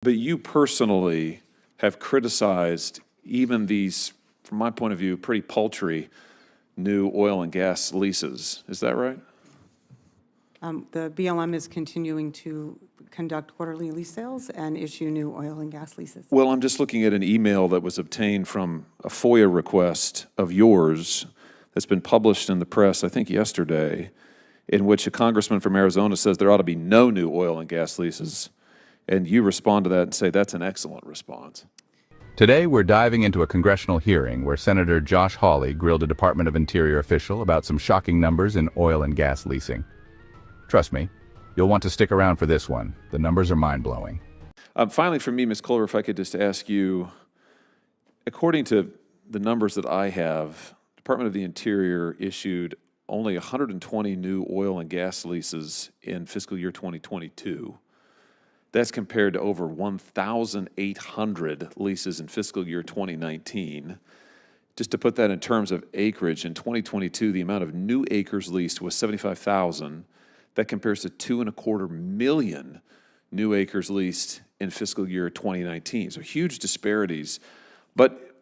But you personally have criticized even these, from my point of view, pretty paltry new oil and gas leases. Is that right? The BLM is continuing to conduct quarterly lease sales and issue new oil and gas leases. Well, I'm just looking at an email that was obtained from a FOIA request of yours that's been published in the press, I think yesterday, in which a congressman from Arizona says there ought to be no new oil and gas leases. And you respond to that and say that's an excellent response. Today, we're diving into a congressional hearing where Senator Josh Hawley grilled a Department of Interior official about some shocking numbers in oil and gas leasing. Trust me, you'll want to stick around for this one. The numbers are mind-blowing. Finally, for me, Ms. Culver, if I could just ask you, according to the numbers that I have, Department of the Interior issued only 120 new oil and gas leases in fiscal year 2022. That's compared to over 1,800 leases in fiscal year 2019. Just to put that in terms of acreage, in 2022, the amount of new acres leased was 75,000. That compares to 2.25 million new acres leased in fiscal year 2019. So huge disparities. But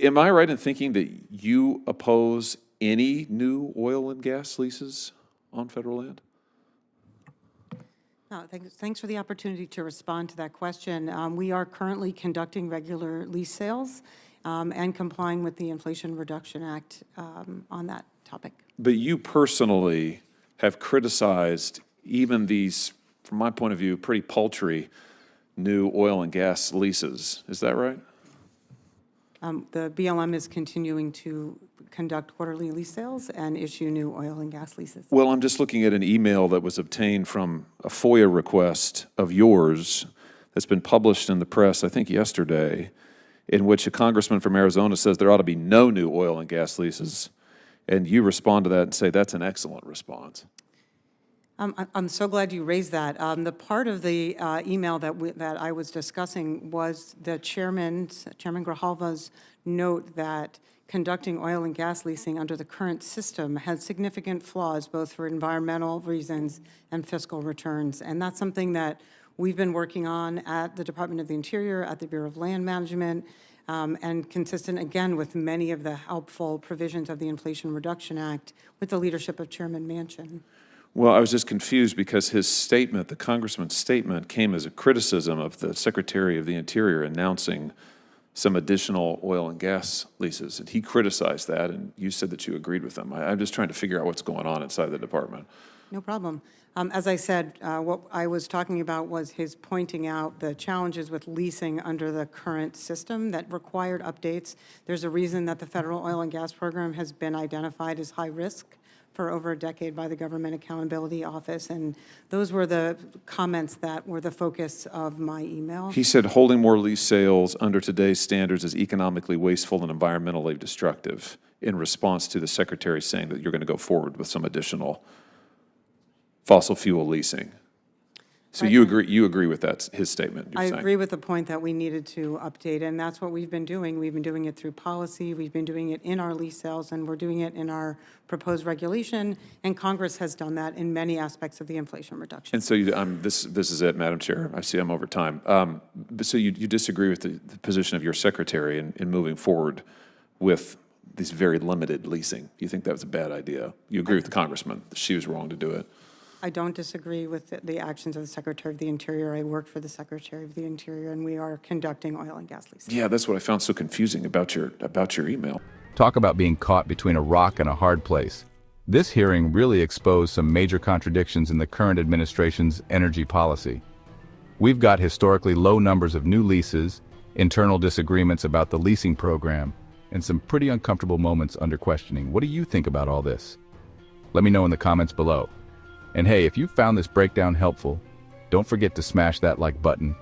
am I right in thinking that you oppose any new oil and gas leases on federal land? Thanks for the opportunity to respond to that question. We are currently conducting regular lease sales and complying with the Inflation Reduction Act on that topic. But you personally have criticized even these, from my point of view, pretty paltry new oil and gas leases. Is that right? The BLM is continuing to conduct quarterly lease sales and issue new oil and gas leases. Well, I'm just looking at an email that was obtained from a FOIA request of yours that's been published in the press, I think yesterday, in which a congressman from Arizona says there ought to be no new oil and gas leases. And you respond to that and say that's an excellent response. I'm so glad you raised that. The part of the email that I was discussing was the Chairman Grijalva's note that conducting oil and gas leasing under the current system has significant flaws, both for environmental reasons and fiscal returns. And that's something that we've been working on at the Department of the Interior, at the Bureau of Land Management, and consistent, again, with many of the helpful provisions of the Inflation Reduction Act with the leadership of Chairman Manchin. Well, I was just confused because his statement, the congressman's statement, came as a criticism of the Secretary of the Interior announcing some additional oil and gas leases. And he criticized that, and you said that you agreed with him. I'm just trying to figure out what's going on inside the department. No problem. As I said, what I was talking about was his pointing out the challenges with leasing under the current system that required updates. There's a reason that the federal oil and gas program has been identified as high risk for over a decade by the Government Accountability Office, and those were the comments that were the focus of my email. He said holding more lease sales under today's standards is economically wasteful and environmentally destructive, in response to the Secretary saying that you're going to go forward with some additional fossil fuel leasing. So you agree with that, his statement? I agree with the point that we needed to update, and that's what we've been doing. We've been doing it through policy, we've been doing it in our lease sales, and we're doing it in our proposed regulation, and Congress has done that in many aspects of the Inflation Reduction. And so this is it, Madam Chair. I see I'm over time. So you disagree with the position of your secretary in moving forward with these very limited leasing. You think that was a bad idea. You agree with the congressman that she was wrong to do it. I don't disagree with the actions of the Secretary of the Interior. I work for the Secretary of the Interior, and we are conducting oil and gas leasing. Yeah, that's what I found so confusing about your email. Talk about being caught between a rock and a hard place. This hearing really exposed some major contradictions in the current administration's energy policy. We've got historically low numbers of new leases, internal disagreements about the leasing program, and some pretty uncomfortable moments under questioning. What do you think about all this? Let me know in the comments below. And hey, if you found this breakdown helpful, don't forget to smash that like button